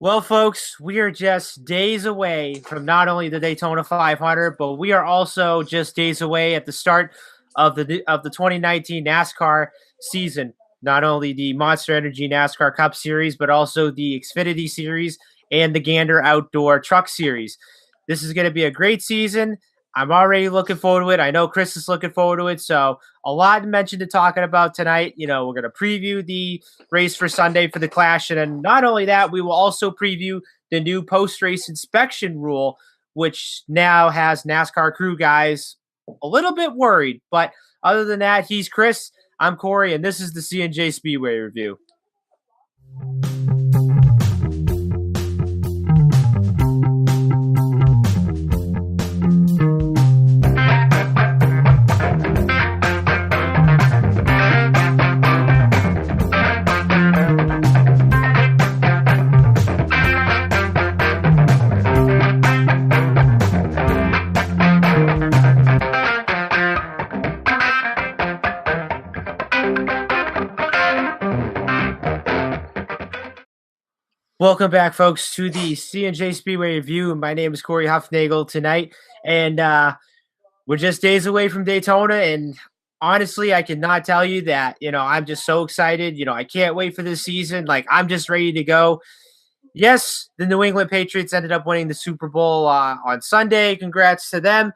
Well, folks, we are just days away from not only the Daytona 500, but we are also just days away at the start of the 2019 NASCAR season. Not only the Monster Energy NASCAR Cup Series, but also the Xfinity Series and the Gander Outdoor Truck Series. This is going to be a great season. I'm already looking forward to it. I know Chris is looking forward to it. So, a lot mentioned to talking about tonight. We're going to preview the race for Sunday for the Clash. And then not only that, we will also preview the new post-race inspection rule, which now has NASCAR crew guys a little bit worried. But other than that, he's Chris, I'm Corey, and this is the C&J Speedway Review. Welcome back, folks, to the C&J Speedway Review. My name is Corey Huffnagel tonight, and we're just days away from Daytona, and honestly, I cannot tell you that, I'm just so excited. I can't wait for this season. Like, I'm just ready to go. Yes, the New England Patriots ended up winning the Super Bowl on Sunday. Congrats to them.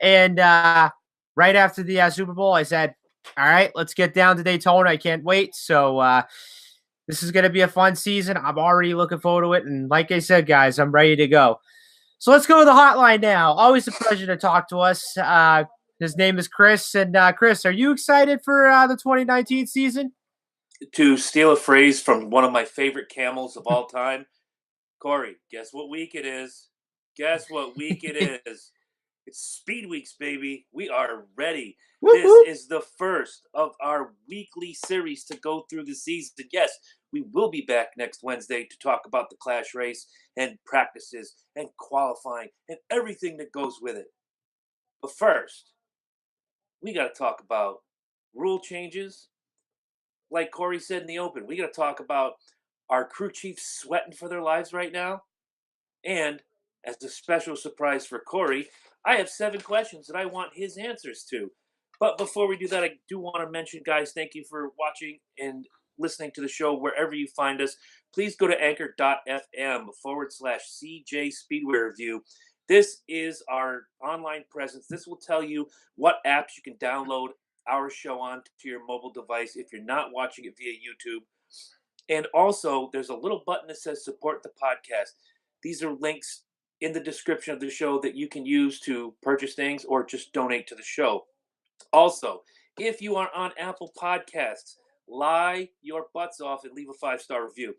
And right after the Super Bowl, I said, all right, let's get down to Daytona. I can't wait. So this is going to be a fun season. I'm already looking forward to it. And like I said, guys, I'm ready to go. So let's go to the hotline now. Always a pleasure to talk to us. His name is Chris. And Chris, are you excited for the 2019 season? To steal a phrase from one of my favorite camels of all time, Corey, guess what week it is? Guess what week it is? It's Speed Weeks, baby. We are ready. This is the first of our weekly series to go through the season. Yes, we will be back next Wednesday to talk about the Clash race and practices and qualifying and everything that goes with it. But first, we got to talk about rule changes. Like Corey said in the open, we got to talk about our crew chiefs sweating for their lives right now. And as a special surprise for Corey, I have 7 questions that I want his answers to. But before we do that, I do want to mention, guys, thank you for watching and listening to the show wherever you find us. Please go to anchor.fm/CJ Speedway Review. This is our online presence. This will tell you what apps you can download our show on to your mobile device if you're not watching it via YouTube. And also, there's a little button that says support the podcast. These are links in the description of the show that you can use to purchase things or just donate to the show. Also, if you are on Apple Podcasts, lie your butts off and leave a 5-star review.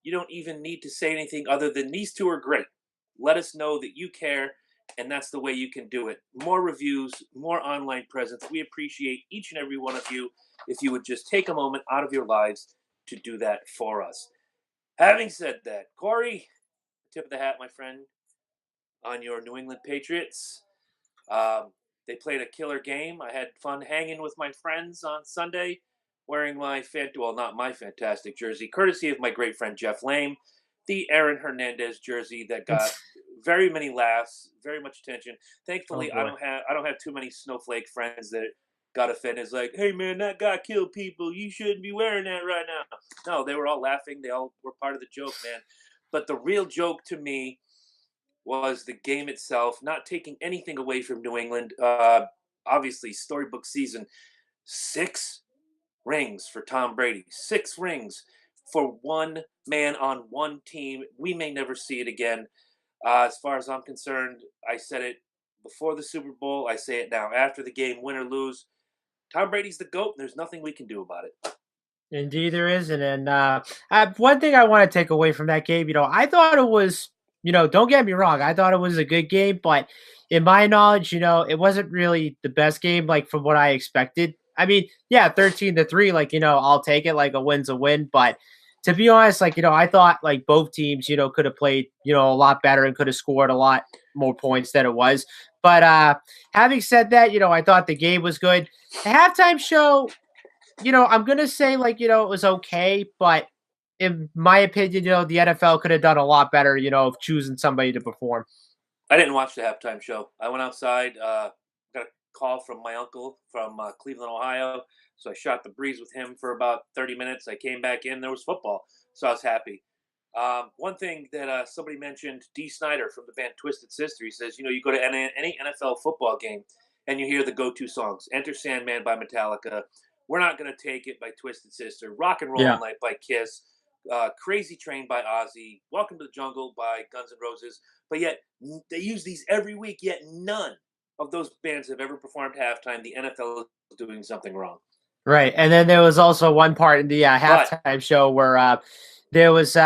You don't even need to say anything other than these 2 are great. Let us know that you care, and that's the way you can do it. More reviews, more online presence. We appreciate each and every one of you if you would just take a moment out of your lives to do that for us. Having said that, Corey, tip of the hat, my friend, on your New England Patriots. They played a killer game. I had fun hanging with my friends on Sunday, wearing my not my fantastic jersey, courtesy of my great friend Jeff Lame, the Aaron Hernandez jersey that got very many laughs, very much attention. Thankfully, I don't have too many snowflake friends that got offended. It's like, hey man, that guy killed people. You shouldn't be wearing that right now. No, they were all laughing. They all were part of the joke, man. But the real joke to me was the game itself, not taking anything away from New England. Obviously, storybook season. 6 rings for Tom Brady. 6 rings for one man on one team. We may never see it again. As far as I'm concerned, I said it before the Super Bowl. I say it now after the game, win or lose. Tom Brady's the GOAT, and there's nothing we can do about it. Indeed, there is. And one thing I want to take away from that game, I thought it was, don't get me wrong, I thought it was a good game, but in my knowledge, it wasn't really the best game, like from what I expected. I mean, yeah, 13-3, like, I'll take it, like a win's a win. But to be honest, like, I thought like both teams, could have played, a lot better and could have scored a lot more points than it was. But having said that, I thought the game was good. The halftime show, I'm going to say, like, it was okay, but in my opinion, the NFL could have done a lot better, of choosing somebody to perform. I didn't watch the halftime show. I went outside, got a call from my uncle from Cleveland, Ohio. So I shot the breeze with him for about 30 minutes. I came back in, there was football. So I was happy. One thing that somebody mentioned, D. Snyder from the band Twisted Sister, he says, you go to any NFL football game and you hear the go-to songs. Enter Sandman by Metallica. We're Not Gonna Take It by Twisted Sister. Rock and Roll Yeah. All Night by Kiss. Crazy Train by Ozzy. Welcome to the Jungle by Guns N' Roses. But yet they use these every week, yet none of those bands have ever performed halftime. The NFL is doing something wrong. Right. And then there was also one part in the halftime show where there was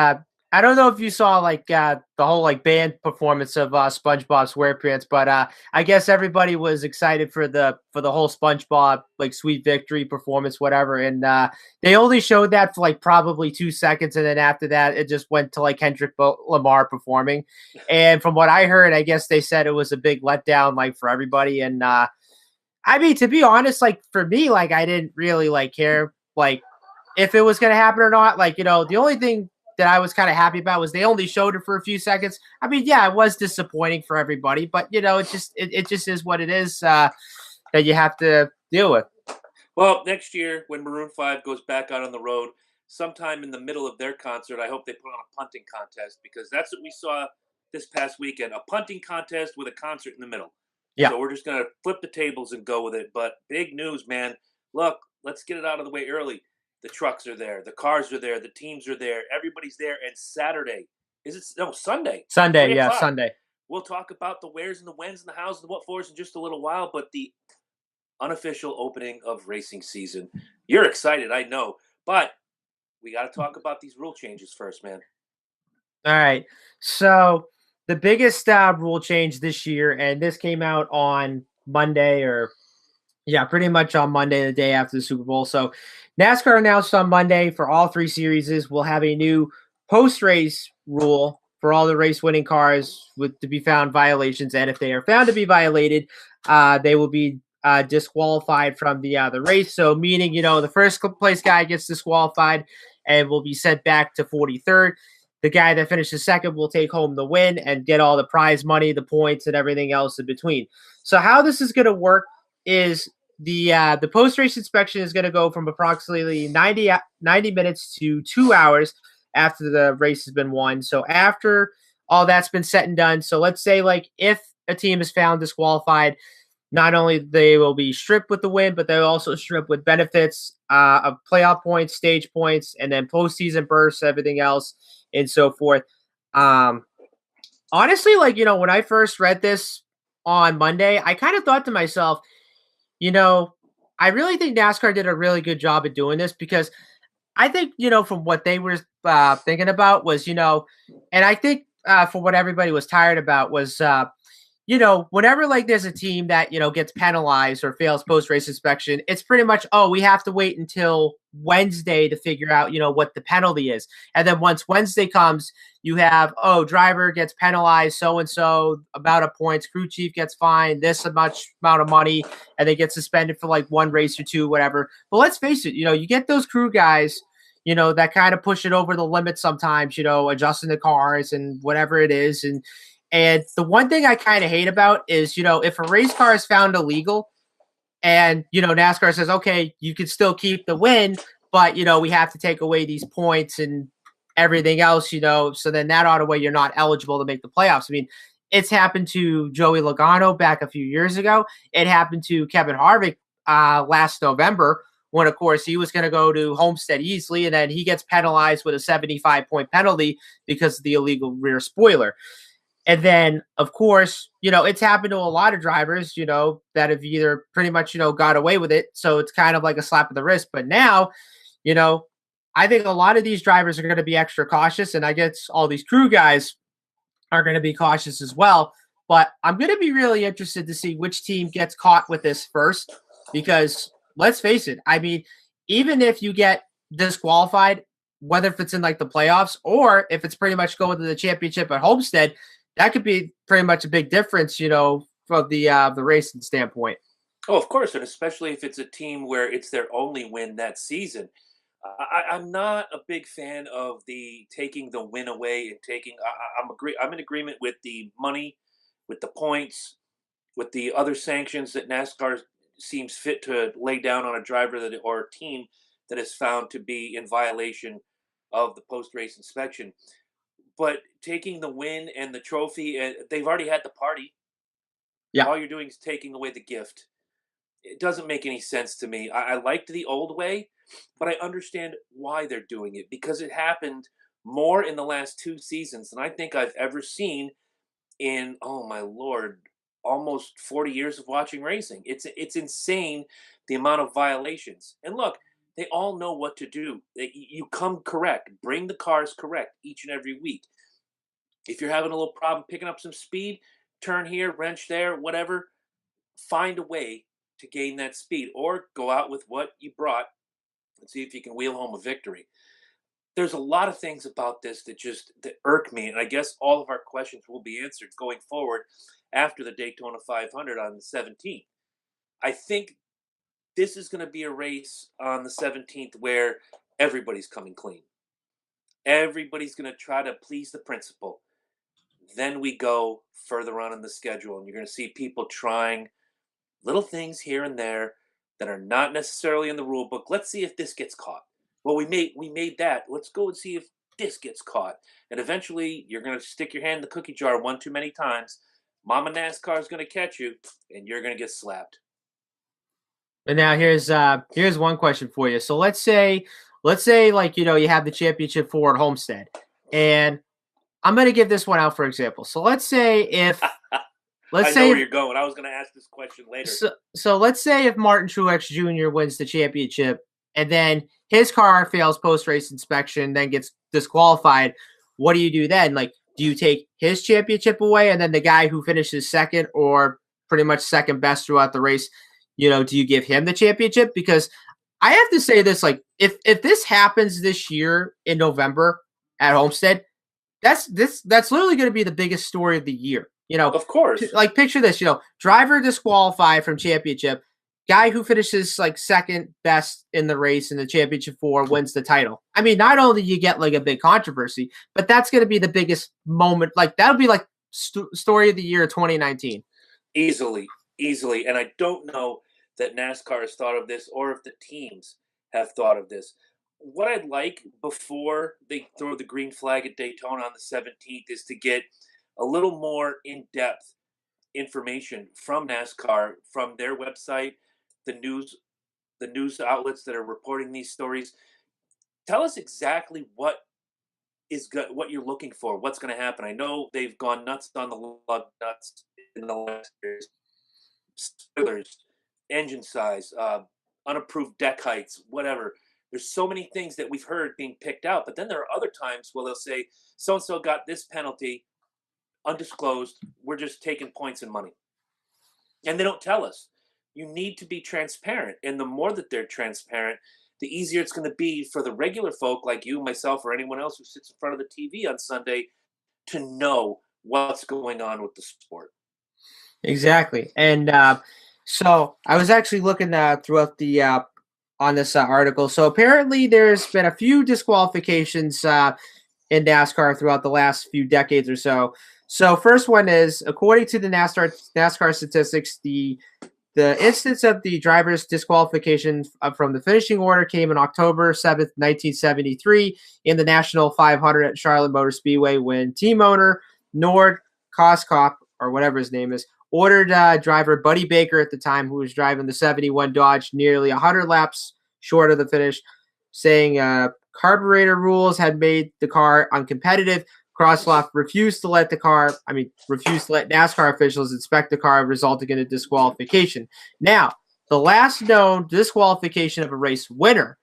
I don't know if you saw like the whole like band performance of SpongeBob SquarePants, but I guess everybody was excited for the whole SpongeBob like Sweet Victory performance, whatever. And they only showed that for like probably 2 seconds, and then after that, it just went to like Kendrick Lamar performing. And from what I heard, I guess they said it was a big letdown like for everybody. And I mean, to be honest, like for me, like I didn't really like care like if it was going to happen or not. Like, the only thing that I was kind of happy about was they only showed it for a few seconds. I mean, yeah, it was disappointing for everybody, but it just is what it is that you have to deal with. Well, next year when Maroon 5 goes back out on the road, sometime in the middle of their concert, I hope they put on a punting contest, because that's what we saw this past weekend, a punting contest with a concert in the middle. Yeah. So we're just going to flip the tables and go with it. But big news, man. Look, let's get it out of the way early. The trucks are there. The cars are there. The teams are there. Everybody's there. And Saturday, Sunday. Sunday, yeah, Sunday. We'll talk about the wheres and the whens and the hows and the what fors in just a little while. But the unofficial opening of racing season. You're excited, I know. But we got to talk about these rule changes first, man. All right. So the biggest rule change this year, and this came out on Monday pretty much on Monday, the day after the Super Bowl. So NASCAR announced on Monday for all 3 series will have a new post-race rule for all the race-winning cars with to be found violations. And if they are found to be violated, they will be disqualified from the race. So meaning, the first place guy gets disqualified and will be sent back to 43rd. The guy that finishes second will take home the win and get all the prize money, the points, and everything else in between. So how this is going to work is the post-race inspection is going to go from approximately 90 minutes to 2 hours after the race has been won. So after all that's been said and done, so let's say like if a team is found disqualified, not only they will be stripped with the win, but they'll also strip with benefits of playoff points, stage points, and then postseason bursts, everything else, and so forth. Honestly, like, when I first read this on Monday, I kind of thought to myself, I really think NASCAR did a really good job at doing this, because I think, from what they were thinking about was, and I think for what everybody was tired about was, whenever like there's a team that, gets penalized or fails post-race inspection, it's pretty much, we have to wait until Wednesday to figure out, what the penalty is. And then once Wednesday comes, you have, driver gets penalized, so-and-so, amount of points, crew chief gets fined, this much amount of money, and they get suspended for like 1 race or 2, whatever. But let's face it, you get those crew guys, that kind of push it over the limit sometimes, adjusting the cars and whatever it is. And the one thing I kind of hate about is, if a race car is found illegal and, NASCAR says, okay, you can still keep the win, but, we have to take away these points and everything else, so then that ought to way you're not eligible to make the playoffs. I mean, it's happened to Joey Logano back a few years ago. It happened to Kevin Harvick last November when, of course, he was going to go to Homestead easily, and then he gets penalized with a 75-point penalty because of the illegal rear spoiler. And then, of course, it's happened to a lot of drivers, that have either pretty much, got away with it. So it's kind of like a slap in the wrist. But now, I think a lot of these drivers are going to be extra cautious. And I guess all these crew guys are going to be cautious as well. But I'm going to be really interested to see which team gets caught with this first. Because let's face it, I mean, even if you get disqualified, whether if it's in like the playoffs or if it's pretty much going to the championship at Homestead, that could be pretty much a big difference, from the racing standpoint. Oh, of course, and especially if it's a team where it's their only win that season. I'm not a big fan of the taking the win away and taking. I'm in agreement with the money, with the points, with the other sanctions that NASCAR seems fit to lay down on a driver that or a team that is found to be in violation of the post race inspection. But taking the win and the trophy, and they've already had the party. Yeah. All you're doing is taking away the gift. It doesn't make any sense to me. I liked the old way, but I understand why they're doing it because it happened more in the last 2 seasons than I think I've ever seen in, oh my lord, almost 40 years of watching racing. It's insane the amount of violations. And look, they all know what to do. You come correct, bring the cars correct each and every week. If you're having a little problem picking up some speed, turn here, wrench there, whatever, find a way to gain that speed or go out with what you brought and see if you can wheel home a victory. There's a lot of things about this that irk me, and I guess all of our questions will be answered going forward after the Daytona 500 on the 17th. I think this is going to be a race on the 17th where everybody's coming clean. Everybody's going to try to please the principal. Then we go further on in the schedule, and you're going to see people trying little things here and there that are not necessarily in the rule book. Let's see if this gets caught. Well, we made that. Let's go and see if this gets caught. And eventually, you're going to stick your hand in the cookie jar one too many times. Mama NASCAR is going to catch you, and you're going to get slapped. And now here's one question for you. So let's say like you have the championship for at Homestead, and I'm gonna give this one out for example. So let's say if let's I know say where if, you're going. I was going to ask this question later. so let's say if Martin Truex Jr. wins the championship, and then his car fails post race inspection, then gets disqualified. What do you do then? Like, do you take his championship away, and then the guy who finishes second or pretty much second best throughout the race, do you give him the championship? Because I have to say this, like, if this happens this year in November at Homestead, that's literally going to be the biggest story of the year. Of course. Like picture this, driver disqualified from championship, guy who finishes like second best in the race in the championship four wins the title. I mean, not only you get like a big controversy, but that's going to be the biggest moment. Like that'll be like story of the year 2019. Easily, easily. And I don't know that NASCAR has thought of this or if the teams have thought of this. What I'd like before they throw the green flag at Daytona on the 17th is to get a little more in depth information from NASCAR, from their website, the news outlets that are reporting these stories. Tell us exactly what you're looking for, what's going to happen. I know they've gone nuts on the lug nuts in the last years. Spoilers, engine size, unapproved deck heights, whatever. There's so many things that we've heard being picked out, but then there are other times where they'll say so and so got this penalty undisclosed. We're just taking points and money, and they don't tell us. You need to be transparent, and the more that they're transparent, the easier it's going to be for the regular folk like you, myself, or anyone else who sits in front of the TV on Sunday to know what's going on with the sport. Exactly. And so I was actually looking throughout the on this article. So apparently there's been a few disqualifications in NASCAR throughout the last few decades or so. So first one is, according to the NASCAR statistics, the instance of the driver's disqualification from the finishing order came on October 7th, 1973 in the National 500 at Charlotte Motor Speedway when team owner Nord Koskop, or whatever his name is, ordered driver Buddy Baker at the time, who was driving the 71 Dodge, nearly 100 laps short of the finish, saying carburetor rules had made the car uncompetitive. Krosloff refused to let NASCAR officials inspect the car, resulting in a disqualification. Now, the last known disqualification of a race winner,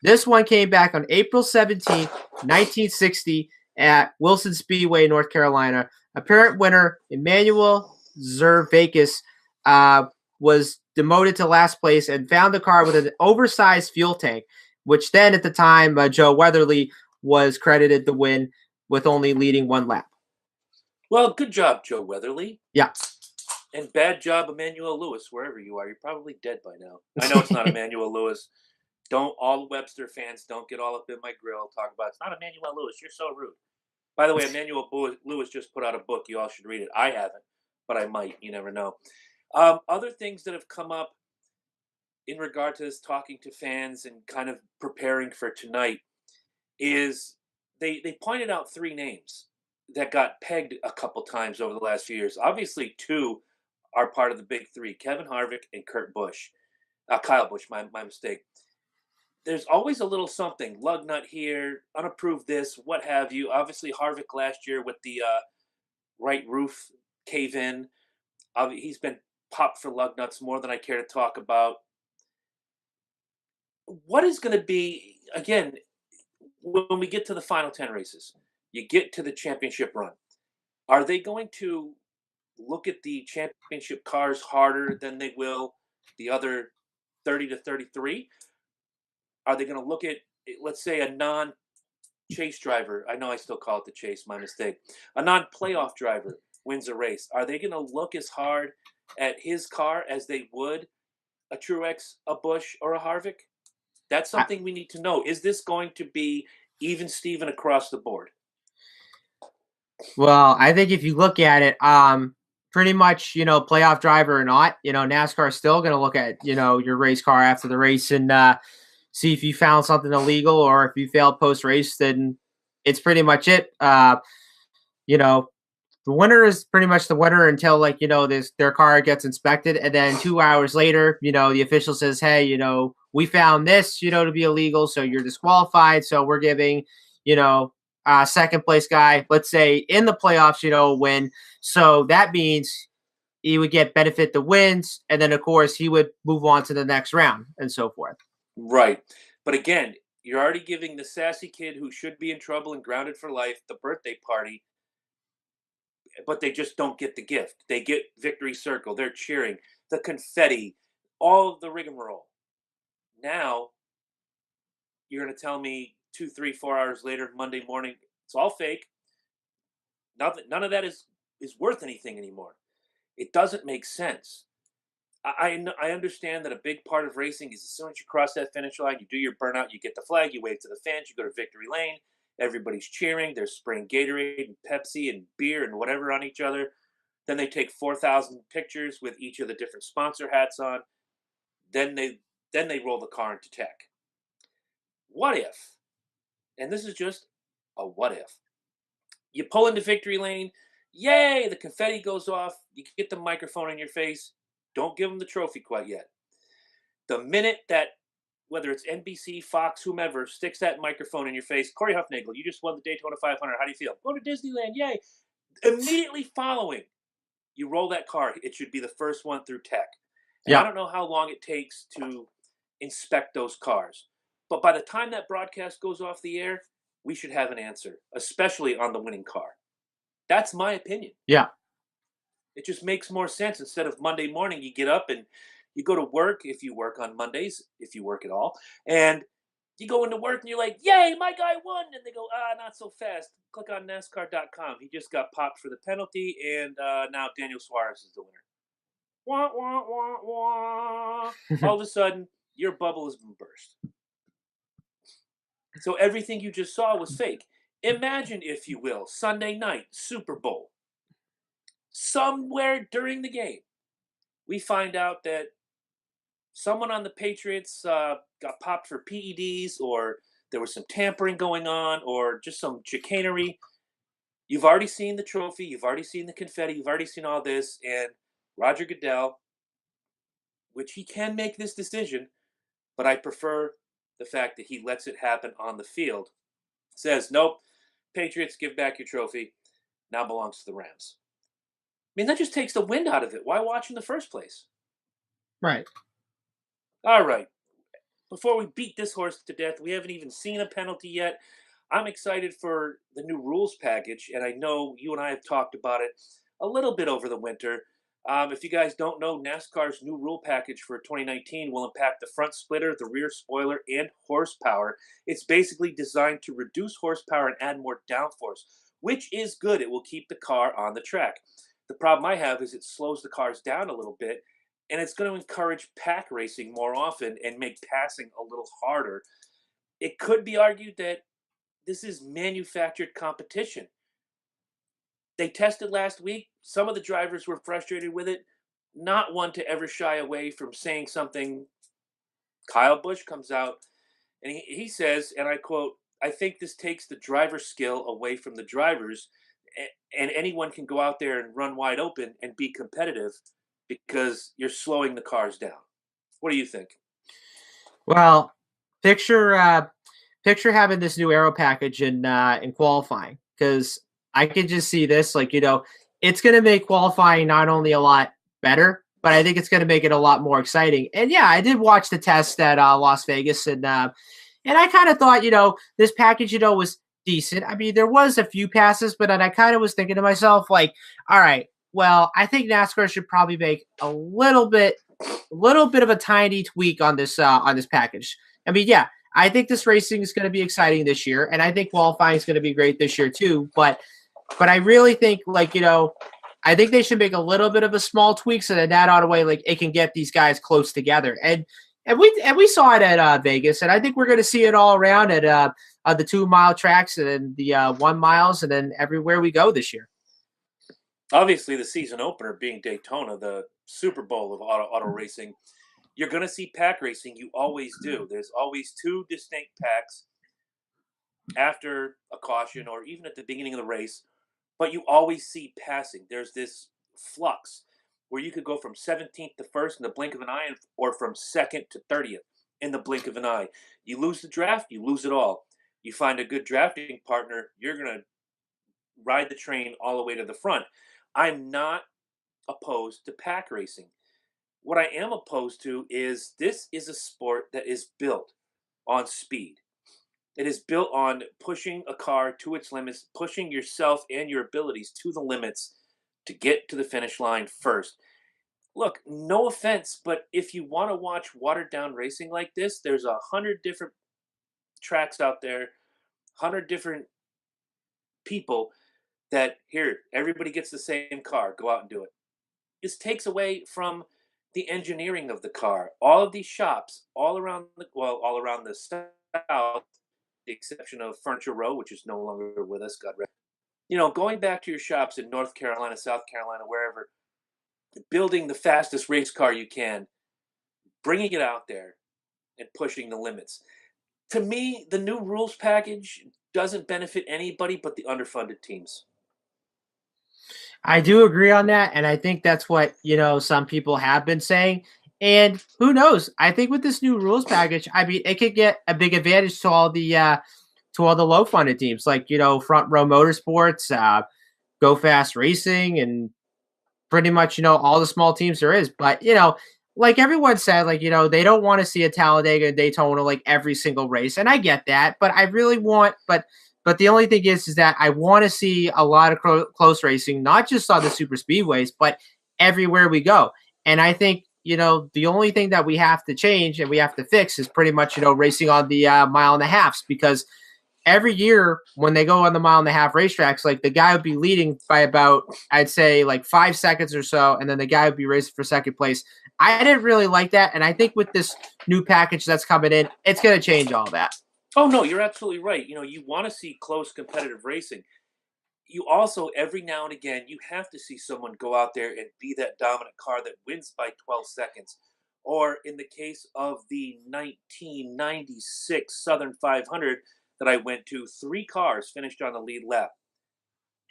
this one came back on April 17th, 1960 at Wilson Speedway, North Carolina. Apparent winner, Emmanuel Zervakis, was demoted to last place and found the car with an oversized fuel tank, which then at the time, Joe Weatherly was credited the win with only leading one lap. Well, good job, Joe Weatherly. Yeah. And bad job, Emmanuel Lewis, wherever you are. You're probably dead by now. I know it's not Emmanuel Lewis. Don't all Webster fans don't get all up in my grill. Talk about it's not Emmanuel Lewis. You're so rude. By the way, Emmanuel Lewis just put out a book. You all should read it. I haven't, but I might. You never know. Other things that have come up in regard to this talking to fans and kind of preparing for tonight is they pointed out three names that got pegged a couple times over the last few years. Obviously, two are part of the big three: Kevin Harvick and Kurt Busch. Kyle Busch, my mistake. There's always a little something, lug nut here, unapproved this, what have you. Obviously, Harvick last year with the right roof cave in. He's been popped for lug nuts more than I care to talk about. What is going to be, again, when we get to the final 10 races, you get to the championship run. Are they going to look at the championship cars harder than they will the other 30 to 33? Are they going to look at, let's say, a non chase driver? I know I still call it the chase, my mistake. A non playoff driver wins a race. Are they going to look as hard at his car as they would a Truex, a Busch, or a Harvick? That's I, something we need to know. Is this going to be even Steven across the board? well, I think if you look at it, pretty much, playoff driver or not, NASCAR is still going to look at, your race car after the race and see if you found something illegal or if you failed post race, then it's pretty much it. You know, the winner is pretty much the winner until their car gets inspected, and then 2 hours later, the official says, "Hey, we found this, to be illegal, so you're disqualified. So we're giving, second place guy, let's say in the playoffs, win. So that means he would get benefit the wins, and then of course he would move on to the next round and so forth." Right. But again, you're already giving the sassy kid who should be in trouble and grounded for life the birthday party, but they just don't get the gift. They get victory circle. They're cheering, the confetti, all of the rigmarole. Now, you're going to tell me 2, 3, 4 hours later, Monday morning, it's all fake. None of that is worth anything anymore. It doesn't make sense. I understand that a big part of racing is as soon as you cross that finish line, you do your burnout, you get the flag, you wave to the fans, you go to victory lane, everybody's cheering, they're spraying Gatorade and Pepsi and beer and whatever on each other. Then they take 4,000 pictures with each of the different sponsor hats on. Then they roll the car into tech. What if? And this is just a what if. You pull into victory lane, yay, the confetti goes off, you get the microphone in your face. Don't give them the trophy quite yet. The minute that, whether it's NBC, Fox, whomever, sticks that microphone in your face, Corey Huffnagel, you just won the Daytona 500. How do you feel? Go to Disneyland, yay. Immediately following, you roll that car. It should be the first one through tech. And I Yeah. don't know how long it takes to inspect those cars. But by the time that broadcast goes off the air, we should have an answer, especially on the winning car. That's my opinion. Yeah. It just makes more sense. Instead of Monday morning, you get up and you go to work, if you work on Mondays, if you work at all, and you go into work and you're like, yay, my guy won. And they go, not so fast. Click on NASCAR.com. He just got popped for the penalty, and now Daniel Suarez is the winner. Wah, wah, wah, wah. All of a sudden, your bubble has been burst. So everything you just saw was fake. Imagine, if you will, Sunday night, Super Bowl. Somewhere during the game, we find out that someone on the Patriots got popped for PEDs, or there was some tampering going on, or just some chicanery. You've already seen the trophy, you've already seen the confetti, you've already seen all this, and Roger Goodell, which he can make this decision, but I prefer the fact that he lets it happen on the field, says, nope, Patriots, give back your trophy, now belongs to the Rams. I mean, that just takes the wind out of it. Why watch in the first place? Right. All right. Before we beat this horse to death, we haven't even seen a penalty yet. I'm excited for the new rules package, and I know you and I have talked about it a little bit over the winter. If you guys don't know, NASCAR's new rule package for 2019 will impact the front splitter, the rear spoiler, and horsepower. It's basically designed to reduce horsepower and add more downforce, which is good. It will keep the car on the track. The problem I have is it slows the cars down a little bit, and it's going to encourage pack racing more often and make passing a little harder. It could be argued that this is manufactured competition. They tested last week. Some of the drivers were frustrated with it. Not one to ever shy away from saying something. Kyle Busch comes out and he says, and I quote, I think this takes the driver skill away from the drivers, and anyone can go out there and run wide open and be competitive because you're slowing the cars down. What do you think? Well, picture picture having this new aero package in qualifying, because I could just see this, like, it's going to make qualifying not only a lot better, but I think it's going to make it a lot more exciting. And yeah, I did watch the test at Las Vegas, and I kind of thought, this package, was decent. I mean, there was a few passes, but then I kind of was thinking to myself, like, all right, well, I think NASCAR should probably make a little bit of a tiny tweak on this package. I mean, yeah, I think this racing is going to be exciting this year, and I think qualifying is going to be great this year too. But I really think, like, I think they should make a little bit of a small tweak so that out of the way, like, it can get these guys close together. And we saw it at Vegas, and I think we're going to see it all around at the 2 mile tracks and then the 1 miles, and then everywhere we go this year. Obviously, the season opener being Daytona, the Super Bowl of auto racing, you're going to see pack racing. You always do. There's always two distinct packs after a caution or even at the beginning of the race, but you always see passing. There's this flux where you could go from 17th to first in the blink of an eye, or from second to 30th in the blink of an eye. You lose the draft, you lose it all. You find a good drafting partner, you're going to ride the train all the way to the front. I'm not opposed to pack racing. What I am opposed to is this is a sport that is built on speed. It is built on pushing a car to its limits, pushing yourself and your abilities to the limits to get to the finish line first. Look, no offense, but if you want to watch watered down racing like this, there's 100 different tracks out there, 100 different people that here, everybody gets the same car, go out and do it. This takes away from the engineering of the car. All of these shops, all around the south, the exception of Furniture Row, which is no longer with us, God rest. Going back to your shops in North Carolina, South Carolina, wherever, building the fastest race car you can, bringing it out there, and pushing the limits. To me, the new rules package doesn't benefit anybody but the underfunded teams. I do agree on that, and I think that's what some people have been saying. And who knows? I think with this new rules package, I mean, it could get a big advantage to all the low funded teams, like Front Row Motorsports, Go Fast Racing, and pretty much all the small teams there is. But like everyone said, like they don't want to see a Talladega and Daytona like every single race, and I get that. But I really want, but the only thing is that I want to see a lot of close racing, not just on the super speedways, but everywhere we go. And I think the only thing that we have to change and we have to fix is pretty much racing on the mile and a halves, because every year when they go on the mile and a half racetracks, like the guy would be leading by about, I'd say, like 5 seconds or so, and then the guy would be racing for second place. I didn't really like that, and I think with this new package that's coming in, it's going to change all that. Oh no, you're absolutely right. You want to see close competitive racing. You also, every now and again, you have to see someone go out there and be that dominant car that wins by 12 seconds. Or in the case of the 1996 Southern 500 that I went to, 3 cars finished on the lead lap.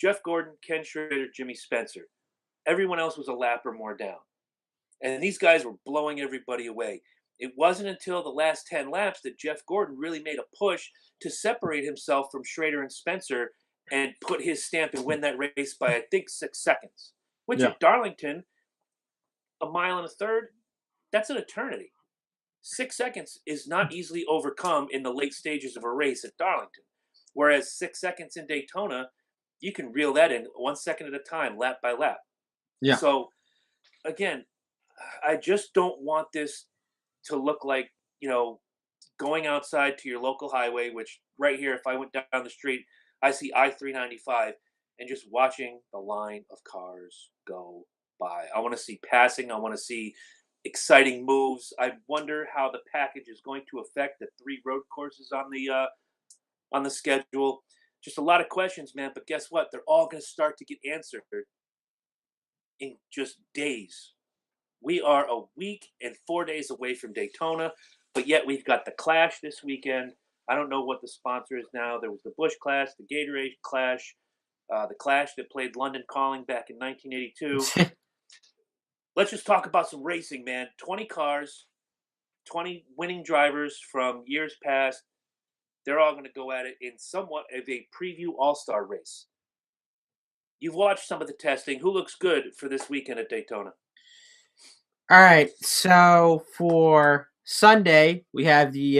Jeff Gordon, Ken Schrader, Jimmy Spencer. Everyone else was a lap or more down. And these guys were blowing everybody away. It wasn't until the last 10 laps that Jeff Gordon really made a push to separate himself from Schrader and Spencer and put his stamp and win that race by, I think, 6 seconds. Which Yeah. at Darlington, a mile and a third, that's an eternity. 6 seconds is not easily overcome in the late stages of a race at Darlington. Whereas 6 seconds in Daytona, you can reel that in 1 second at a time, lap by lap. Yeah. So, again, I just don't want this to look like, going outside to your local highway, which right here, if I went down the street, I see I-395 and just watching the line of cars go by. I want to see passing. I want to see exciting moves. I wonder how the package is going to affect the 3 road courses on the schedule. Just a lot of questions, man. But guess what? They're all going to start to get answered in just days. We are a week and 4 days away from Daytona, but yet we've got the Clash this weekend. I don't know what the sponsor is now. There was the Busch Clash, the Gatorade Clash, the Clash that played London Calling back in 1982. Let's just talk about some racing, man. 20 cars, 20 winning drivers from years past. They're all going to go at it in somewhat of a preview all-star race. You've watched some of the testing. Who looks good for this weekend at Daytona? All right, so for Sunday we have the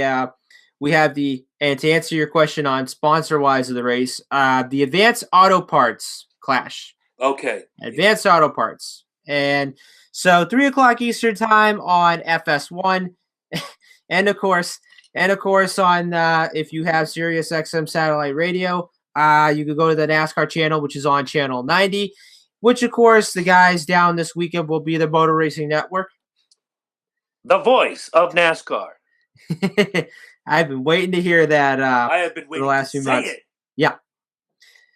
and to answer your question on sponsor wise of the race, the Advanced Auto Parts Clash. Okay, Advanced Auto Parts, and so 3:00 Eastern time on FS1, and of course on if you have Sirius XM satellite radio, you could go to the NASCAR channel, which is on channel 90. Which, of course, the guys down this weekend will be the Motor Racing Network. The voice of NASCAR. I've been waiting to hear that I have been waiting for the last few months. It. Yeah.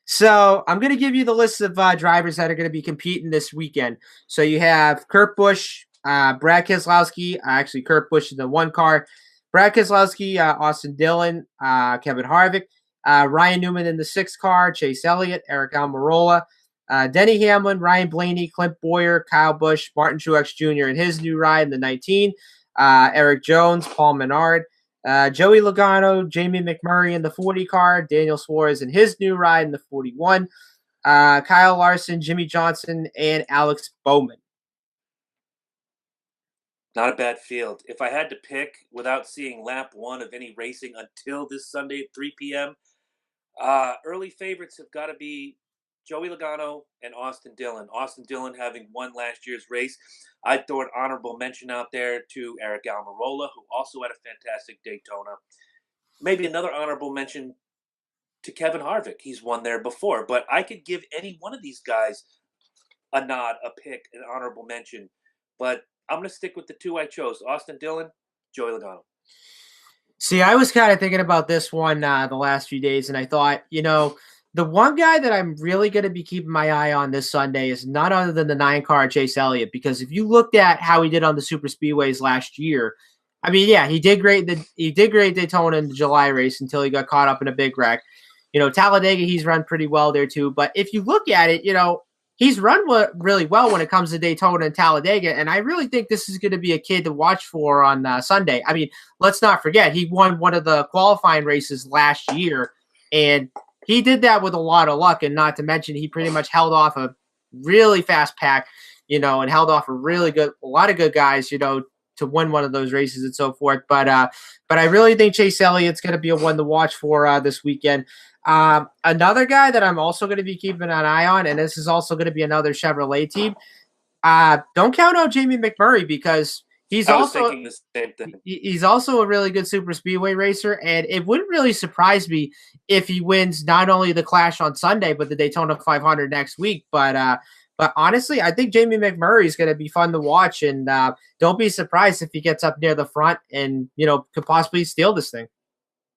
So I'm going to give you the list of drivers that are going to be competing this weekend. So you have Kurt Busch, Brad Keselowski. Actually, Kurt Busch in the one car. Brad Keselowski, Austin Dillon, Kevin Harvick. Ryan Newman in the 6 car. Chase Elliott, Eric Almirola. Denny Hamlin, Ryan Blaney, Clint Bowyer, Kyle Busch, Martin Truex Jr. in his new ride in the 19, Eric Jones, Paul Menard, Joey Logano, Jamie McMurray in the 40 car, Daniel Suarez in his new ride in the 41, Kyle Larson, Jimmy Johnson, and Alex Bowman. Not a bad field. If I had to pick without seeing lap 1 of any racing until this Sunday at 3 p.m., early favorites have got to be Joey Logano and Austin Dillon. Austin Dillon having won last year's race. I'd throw an honorable mention out there to Eric Almirola, who also had a fantastic Daytona. Maybe another honorable mention to Kevin Harvick. He's won there before. But I could give any one of these guys a nod, a pick, an honorable mention. But I'm going to stick with the 2 I chose. Austin Dillon, Joey Logano. See, I was kind of thinking about this one the last few days, and I thought, the one guy that I'm really going to be keeping my eye on this Sunday is none other than the 9 car Chase Elliott, because if you looked at how he did on the super speedways last year, I mean, yeah, he did great. He did great Daytona in the July race until he got caught up in a big wreck. Talladega, he's run pretty well there too. But if you look at it, he's run really well when it comes to Daytona and Talladega, and I really think this is going to be a kid to watch for on Sunday. I mean, let's not forget, he won one of the qualifying races last year, and he did that with a lot of luck, and not to mention he pretty much held off a really fast pack, and held off a lot of good guys, to win one of those races and so forth. But I really think Chase Elliott's going to be a one to watch for this weekend. Another guy that I'm also going to be keeping an eye on, and this is also going to be another Chevrolet team. Don't count out Jamie McMurray, because he's also a really good super speedway racer, and it wouldn't really surprise me if he wins not only the Clash on Sunday, but the Daytona 500 next week. But honestly, I think Jamie McMurray is going to be fun to watch, and don't be surprised if he gets up near the front and could possibly steal this thing.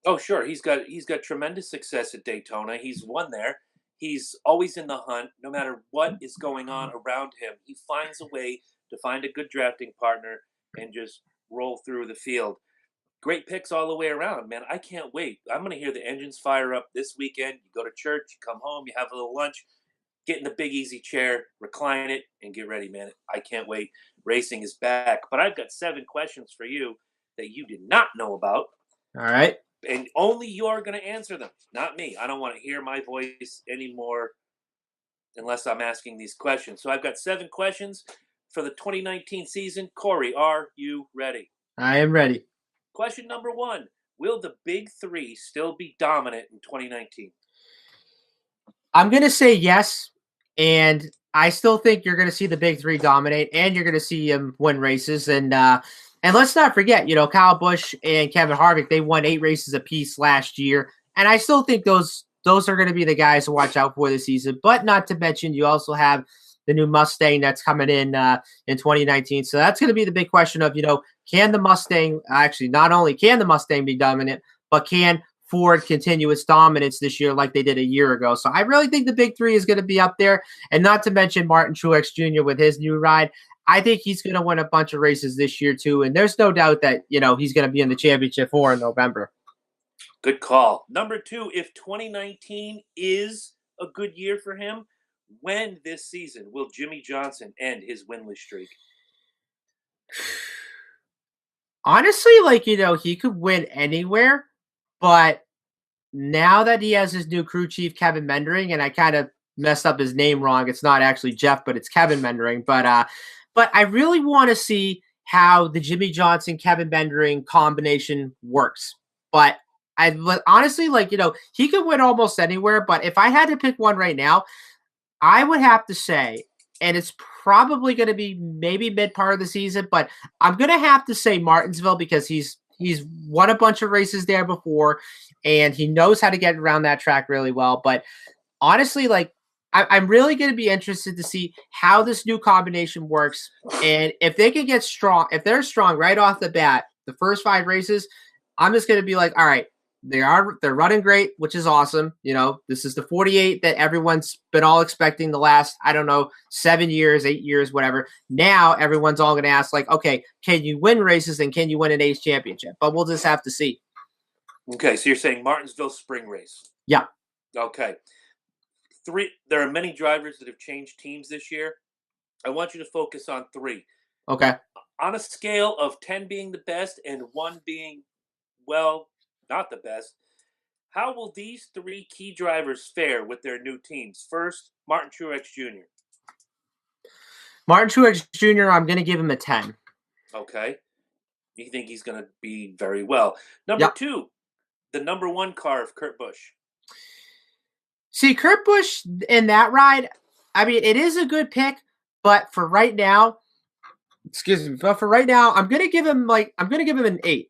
Oh, sure. He's got tremendous success at Daytona. He's won there. He's always in the hunt, no matter what is going on around him. He finds a way to find a good drafting partner and just roll through the field. Great picks all the way around, man. I can't wait. I'm going to hear the engines fire up this weekend. You go to church, you come home, you have a little lunch, get in the big easy chair, recline it, and get ready, man. I can't wait. Racing is back. But I've got 7 questions for you that you did not know about. All right. And only you're going to answer them, not me. I don't want to hear my voice anymore unless I'm asking these questions. So I've got 7 questions for the 2019 season. Corey, are you ready? I am ready. Question number 1. Will the Big 3 still be dominant in 2019? I'm going to say yes, and I still think you're going to see the Big 3 dominate, and you're going to see him win races. And let's not forget, Kyle Busch and Kevin Harvick, they won 8 races apiece last year, and I still think those are going to be the guys to watch out for this season. But not to mention, you also have new Mustang that's coming in 2019. So that's going to be the big question of, can the Mustang actually, not only can the Mustang be dominant, but can Ford continue its dominance this year like they did a year ago? So I really think the big three is going to be up there, and not to mention Martin Truex Jr. with his new ride. I think he's going to win a bunch of races this year too, and there's no doubt that he's going to be in the championship 4 in November. Good call. Number 2, if 2019 is a good year for him, when this season will Jimmy Johnson end his winless streak? Honestly, he could win anywhere, but now that he has his new crew chief, Kevin Mendering, and I kind of messed up his name wrong. It's not actually Jeff, but it's Kevin Mendering. But I really want to see how the Jimmy Johnson, Kevin Mendering combination works. But honestly, he could win almost anywhere. But if I had to pick one right now, I would have to say, and it's probably going to be maybe mid part of the season, but I'm going to have to say Martinsville, because he's won a bunch of races there before, and he knows how to get around that track really well. But honestly, I'm really going to be interested to see how this new combination works, and if they can get strong, if they're strong right off the bat, the first 5 races, I'm just going to be like, all right, they're running great, which is awesome. This is the 48 that everyone's been all expecting the last, 7 years, 8 years, whatever. Now everyone's all going to ask, okay, can you win races and can you win an Ace championship? But we'll just have to see. Okay, so you're saying Martinsville spring race. Yeah. Okay. There are many drivers that have changed teams this year. I want you to focus on 3. Okay. On a scale of 10 being the best and 1 being, well, not the best, how will these 3 key drivers fare with their new teams? First, Martin Truex Jr. Martin Truex Jr., I'm going to give him a 10. Okay. You think he's going to be very well. Number 2, the number 1 car of Kurt Busch. See, Kurt Busch in that ride, it is a good pick, but for right now, I'm going to give him an 8.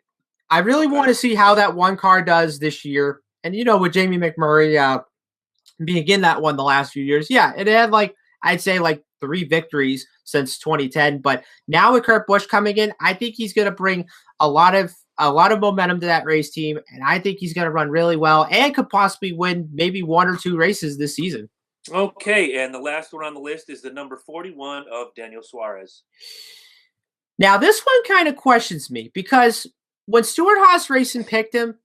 I really want to see how that one car does this year. And, with Jamie McMurray being in that one the last few years, it had I'd say 3 victories since 2010. But now with Kurt Busch coming in, I think he's going to bring a lot of momentum to that race team. And I think he's going to run really well and could possibly win maybe 1 or 2 races this season. Okay. And the last one on the list is the number 41 of Daniel Suarez. Now, this one kind of questions me, because when Stewart-Haas Racing picked him,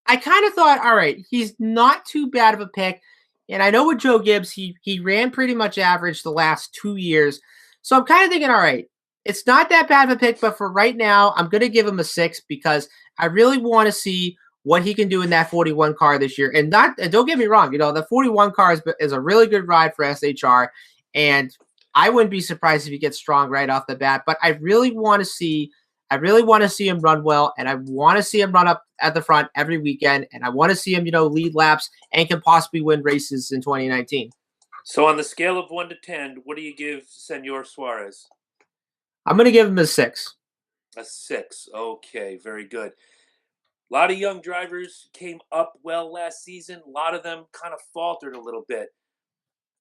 I kind of thought, all right, he's not too bad of a pick. And I know with Joe Gibbs, he ran pretty much average the last 2 years. So I'm kind of thinking, all right, it's not that bad of a pick, but for right now, I'm going to give him a 6, because I really want to see what he can do in that 41 car this year. And don't get me wrong, the 41 car is a really good ride for SHR, and I wouldn't be surprised if he gets strong right off the bat. But I really want to see him run well, and I want to see him run up at the front every weekend, and I want to see him, lead laps and can possibly win races in 2019. So on the scale of 1 to 10, what do you give Senor Suarez? I'm going to give him a 6. A 6. Okay, very good. A lot of young drivers came up well last season. A lot of them kind of faltered a little bit.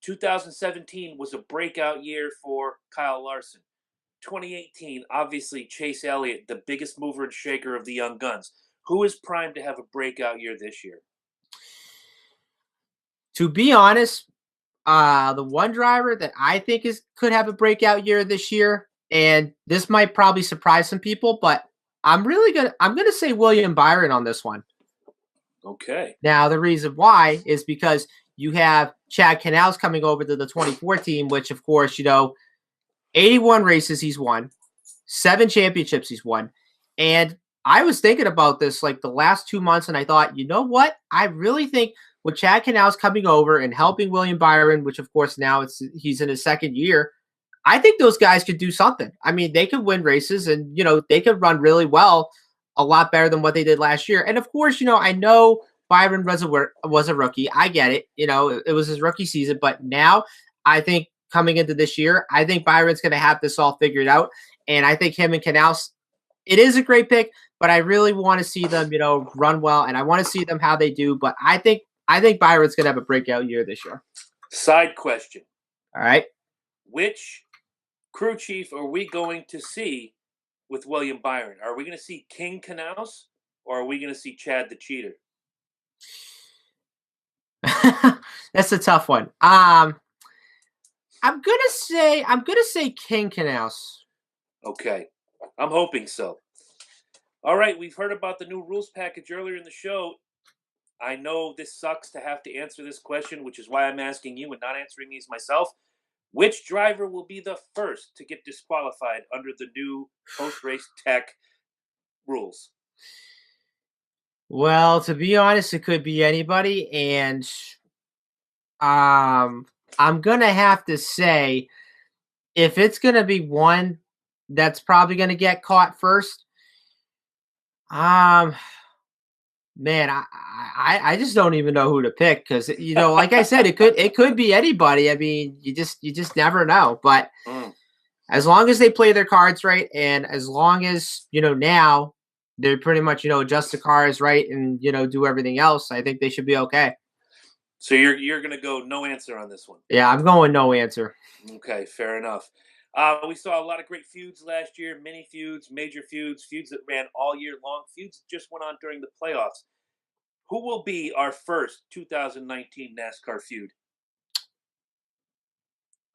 2017 was a breakout year for Kyle Larson. 2018, obviously, Chase Elliott, the biggest mover and shaker of the young guns. Who is primed to have a breakout year this year? To be honest, the one driver that I think could have a breakout year this year, and this might probably surprise some people, but I'm going to say William Byron on this one. Okay. Now, the reason why is because you have Chad Canals coming over to the 24 team, which, of course, 81 races he's won, 7 championships he's won. And I was thinking about this the last 2 months, and I thought, you know what? I really think with Chad Canals coming over and helping William Byron, which, of course, now he's in his 2nd year, I think those guys could do something. They could win races, and, they could run really well, a lot better than what they did last year. And, of course, I know Byron was a rookie. I get it. It was his rookie season. But now I think coming into this year, I think Byron's going to have this all figured out. And I think him and Canals, it is a great pick, but I really want to see them, run well. And I want to see them how they do. But I think Byron's going to have a breakout year this year. Side question. All right. which crew chief are we going to see with William Byron? Are we going to see King Knaus or are we going to see Chad the Cheater? That's a tough one. I'm gonna say King Canals. Okay, I'm hoping so. All right, we've heard about the new rules package earlier in the show. I know this sucks to have to answer this question, which is why I'm asking you and not answering these myself. Which driver will be the first to get disqualified under the new post-race tech rules? Well, to be honest, it could be anybody, and I'm gonna have to say if it's gonna be one that's probably gonna get caught first. Um, Man, I just don't even know who to pick because like I said, it could be anybody. I mean, you just never know. But Mm. as long as they play their cards right, and as long as now they're pretty much adjust the cars right and do everything else, I think they should be okay. So you're going to go no answer on this one. Yeah, I'm going no answer. Okay, fair enough. We saw a lot of great feuds last year, mini feuds, major feuds, feuds that ran all year long, feuds that just went on during the playoffs. Who will be our first 2019 NASCAR feud?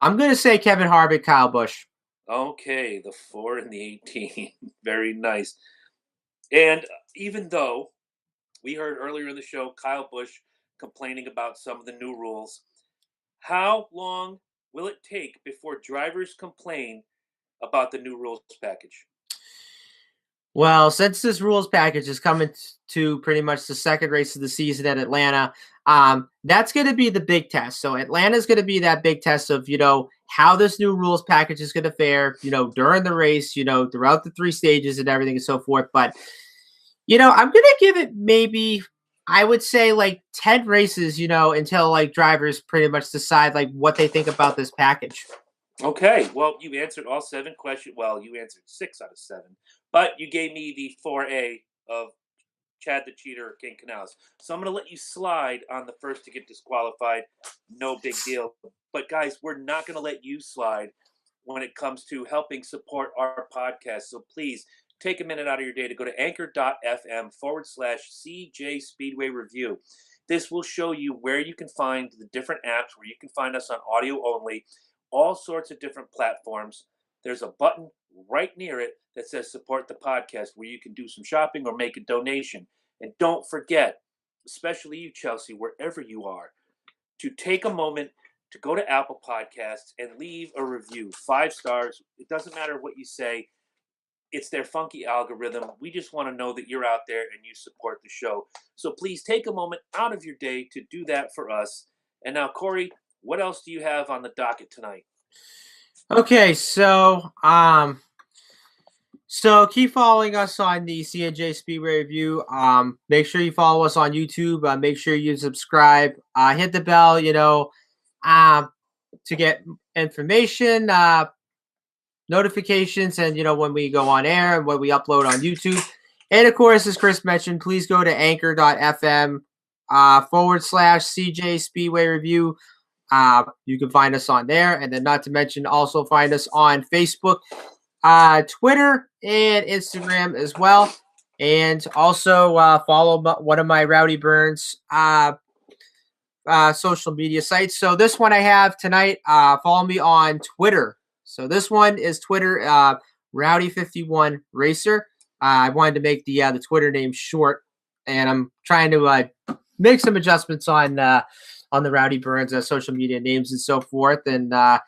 I'm gonna say Kevin Harvick, Kyle Busch. Okay, the 4 and the 18. Very nice. And even though we heard earlier in the show Kyle Busch complaining about some of the new rules, how long will it take before drivers complain about the new rules package? Well, since this rules package is coming to pretty much the second race of the season at Atlanta, that's going to be the big test. So Atlanta's going to be that big test of how this new rules package is going to fare, during the race, throughout the three stages and everything and so forth. But I'm going to give it maybe, I would say, like 10 races, until like drivers pretty much decide like what they think about this package. Okay, well, you answered all 7 questions. Well, you answered 6 out of 7, but you gave me the 4A of Chad the Cheater or King Canals. So I'm going to let you slide on the first to get disqualified. No big deal. But guys, we're not going to let you slide when it comes to helping support our podcast. So please take a minute out of your day to go to anchor.fm/CJ Speedway Review. This will show you where you can find the different apps, where you can find us on audio only, all sorts of different platforms. There's a button right near it that says support the podcast where you can do some shopping or make a donation. And don't forget, especially you, Chelsea, wherever you are, to take a moment to go to Apple Podcasts and leave a review. 5 stars. It doesn't matter what you say. It's their funky algorithm. We just want to know that you're out there and you support the show. So please take a moment out of your day to do that for us. And now, Corey, what else do you have on the docket tonight? Okay, so keep following us on the CNJ Speedway Review. Make sure you follow us on YouTube. Make sure you subscribe. Hit the bell, to get information, notifications, and when we go on air and when we upload on YouTube. And of course, as Chris mentioned, please go to anchor.fm /CJ Speedway Review. You can find us on there, and then not to mention also find us on Facebook, Twitter, and Instagram as well. And also follow one of my Rowdy Burns social media sites. So this one I have tonight, follow me on Twitter. So this one is Twitter, Rowdy51 Racer. I wanted to make the Twitter name short, and I'm trying to make some adjustments on the Rowdy Burns social media names and so forth. And not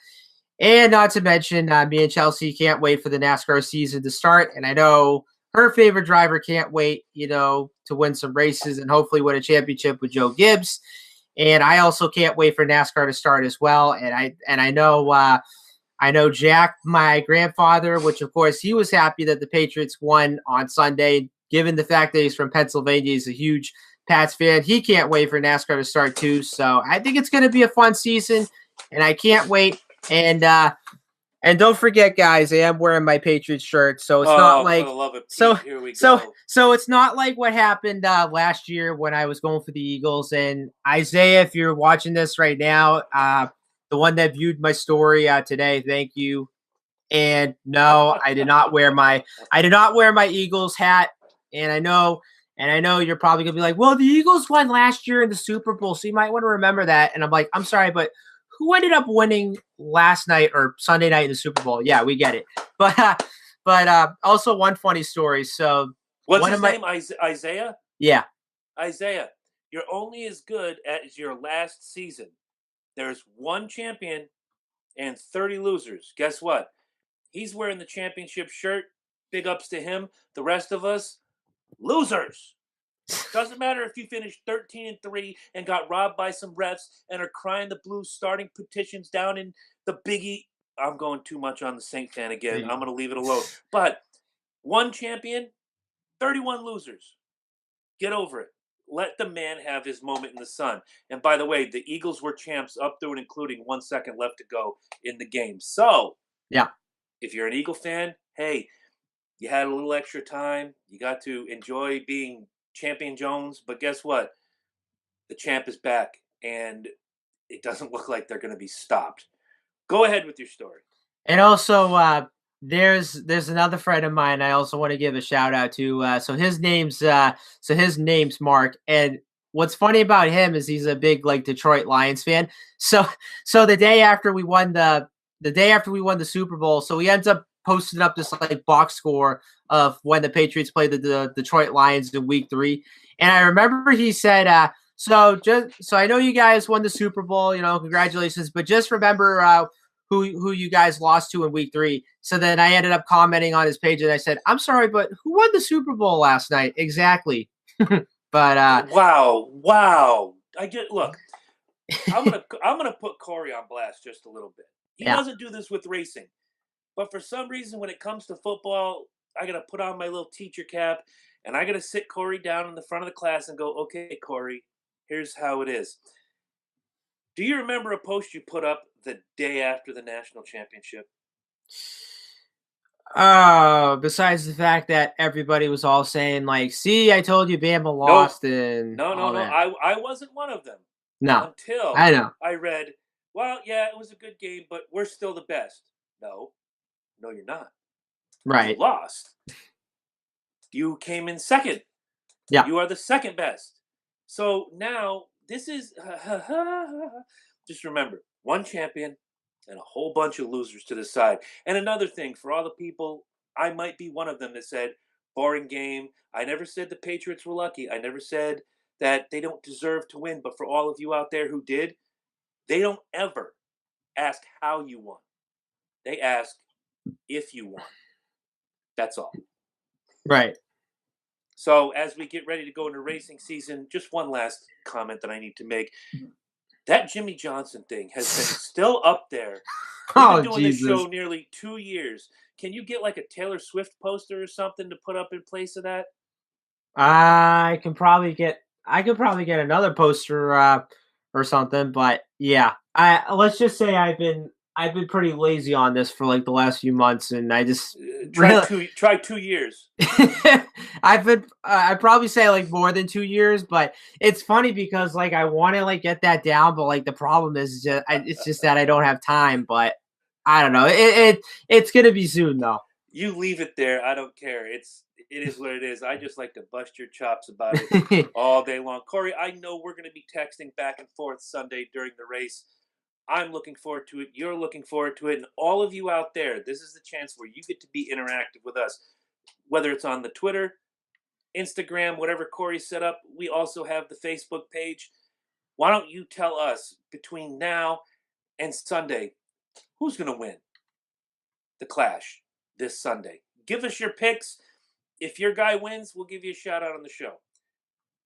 to mention, me and Chelsea can't wait for the NASCAR season to start. And I know her favorite driver can't wait, to win some races and hopefully win a championship with Joe Gibbs. And I also can't wait for NASCAR to start as well. And I know Jack, my grandfather, which of course he was happy that the Patriots won on Sunday, given the fact that he's from Pennsylvania. He's a huge Pats fan. He can't wait for NASCAR to start too. So I think it's going to be a fun season, and I can't wait. And don't forget, guys, I am wearing my Patriots shirt, so it's not like for the love of Pete, so here we so go. so it's not like what happened last year when I was going for the Eagles. And Isaiah, if you're watching this right now, the one that viewed my story today. Thank you. And no, I did not wear my Eagles hat. And I know you're probably gonna be like, well, the Eagles won last year in the Super Bowl, so you might want to remember that. And I'm like, I'm sorry, but who ended up winning last night or Sunday night in the Super Bowl? Yeah, we get it. But also one funny story. So what's his name? Isaiah? Yeah. Isaiah, you're only as good as your last season. There's one champion and 30 losers. Guess what? He's wearing the championship shirt. Big ups to him. The rest of us, losers. Doesn't matter if you finished 13-3 and got robbed by some refs and are crying the blues, starting petitions down in the Biggie. I'm going too much on the Saint fan again. I'm going to leave it alone. But one champion, 31 losers. Get over it. Let the man have his moment in the sun. And by the way, the Eagles were champs up through and including 1 second left to go in the game. So, yeah, if you're an Eagle fan, hey, you had a little extra time. You got to enjoy being Champion Jones. But guess what? The champ is back, and it doesn't look like they're going to be stopped. Go ahead with your story. And also, there's another friend of mine I also want to give a shout out to. So his name's Mark. And what's funny about him is he's a big like Detroit Lions fan. So the day after we won the Super Bowl, so he ends up posting up this like box score of when the Patriots played the Detroit Lions in Week 3. And I remember he said, so I know you guys won the Super Bowl, congratulations, but just remember who you guys lost to in Week 3. So then I ended up commenting on his page and I said, I'm sorry, but who won the Super Bowl last night? Exactly. But wow. Look, I'm gonna put Corey on blast just a little bit. He doesn't do this with racing. But for some reason, when it comes to football, I got to put on my little teacher cap and I got to sit Corey down in the front of the class and go, okay, Corey, here's how it is. Do you remember a post you put up the day after the national championship? Besides the fact that everybody was all saying, like, see, I told you Bama lost. No. I wasn't one of them. No. Until I know. I read, well, yeah, it was a good game, but we're still the best. No, you're not. Right. You lost. You came in second. Yeah. You are the second best. So now this is just remember, one champion and a whole bunch of losers to the side. And another thing, for all the people, I might be one of them that said, boring game. I never said the Patriots were lucky. I never said that they don't deserve to win. But for all of you out there who did, they don't ever ask how you won. They ask if you won. That's all. Right. So as we get ready to go into racing season, just one last comment that I need to make. That Jimmy Johnson thing has been still up there. We've been doing this show nearly 2 years. Can you get like a Taylor Swift poster or something to put up in place of that? I could probably get another poster or something, but yeah. Let's just say I've been pretty lazy on this for like the last few months, and I just try 2 years. I'd probably say like more than 2 years, but it's funny because like I want to like get that down, but like the problem is it's just that I don't have time. But I don't know. It's gonna be soon though. You leave it there. I don't care. It is what it is. I just like to bust your chops about it all day long. Corey, I know we're going to be texting back and forth Sunday during the race. I'm looking forward to it. You're looking forward to it. And all of you out there, this is the chance where you get to be interactive with us. Whether it's on the Twitter, Instagram, whatever Corey set up, we also have the Facebook page. Why don't you tell us between now and Sunday, who's going to win the Clash this Sunday? Give us your picks. If your guy wins, we'll give you a shout out on the show.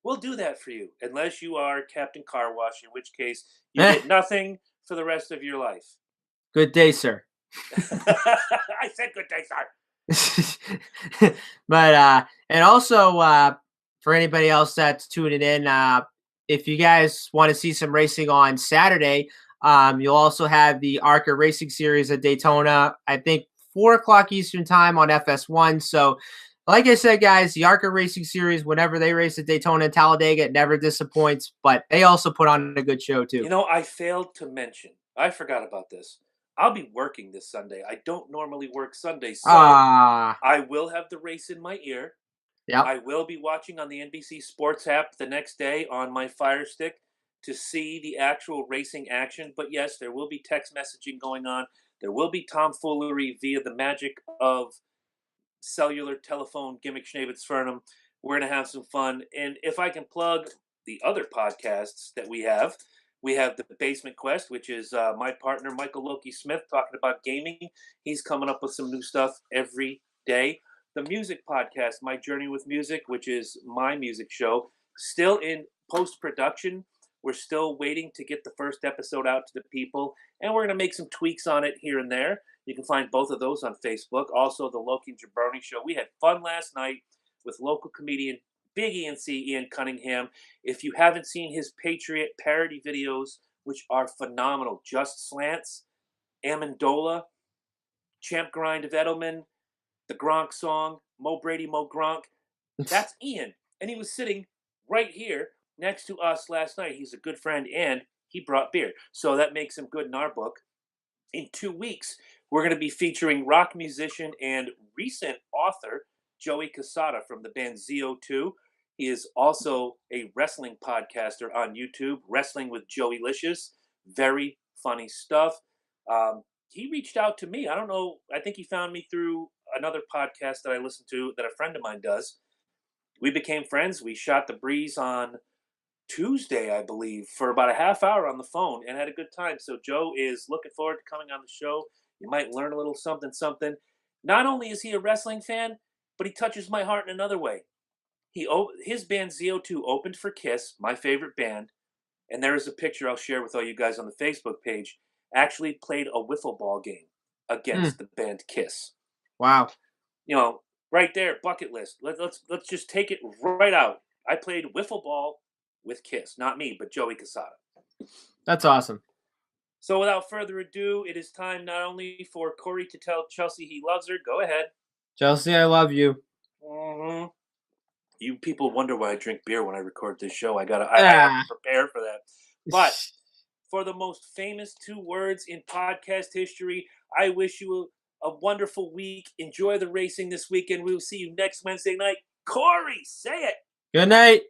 We'll do that for you, unless you are Captain Car Wash, in which case you get nothing for the rest of your life. Good day, sir. I said good day, sir. But and also for anybody else that's tuning in, if you guys want to see some racing on Saturday, you'll also have the ARCA Racing Series at Daytona, I think 4 o'clock Eastern time on FS1. So like I said, guys, the ARCA Racing Series, whenever they race at Daytona and Talladega, it never disappoints, but they also put on a good show too. You know, I failed to mention, I forgot about this. I'll be working this Sunday. I don't normally work Sundays, so Ah, I will have the race in my ear. yep. I will be watching on the NBC Sports app the next day on my Fire Stick to see the actual racing action. But yes, there will be text messaging going on. There will be tomfoolery via the magic of cellular telephone gimmick Schnaebitz-Fernum. We're going to have some fun. And if I can plug the other podcasts that we have the Basement Quest, which is my partner, Michael Loki Smith, talking about gaming. He's coming up with some new stuff every day. The music podcast, My Journey with Music, which is my music show, still in post-production. We're still waiting to get the first episode out to the people, and we're going to make some tweaks on it here and there. You can find both of those on Facebook. Also, the Loki and Jabroni Show. We had fun last night with local comedian Big ENC Ian Cunningham. If you haven't seen his Patriot parody videos, which are phenomenal, Just Slants, Amendola, Champ Grind of Edelman, the Gronk song, Mo Brady, Mo Gronk, that's Ian. And he was sitting right here next to us last night. He's a good friend, and he brought beer. So that makes him good in our book. In 2 weeks, we're going to be featuring rock musician and recent author Joey Casada from the band ZO2. He is also a wrestling podcaster on YouTube, Wrestling with Joey Licious. Very funny stuff. He reached out to me. I don't know. I think he found me through another podcast that I listen to that a friend of mine does. We became friends. We shot the breeze on Tuesday, I believe, for about a half hour on the phone and had a good time. So Joe is looking forward to coming on the show. You might learn a little something, something. Not only is he a wrestling fan, but he touches my heart in another way. His band ZO2 opened for Kiss, my favorite band, and there is a picture I'll share with all you guys on the Facebook page. Actually played a wiffle ball game against the band Kiss. Wow. You know, right there, bucket list. Let's just take it right out. I played wiffle ball with Kiss, not me, but Joey Casada. That's awesome. So without further ado, it is time not only for Corey to tell Chelsea he loves her. Go ahead. Chelsea, I love you. Mm-hmm. You people wonder why I drink beer when I record this show. I have to prepare for that. But for the most famous 2 words in podcast history, I wish you a wonderful week. Enjoy the racing this weekend. We will see you next Wednesday night. Corey, say it. Good night.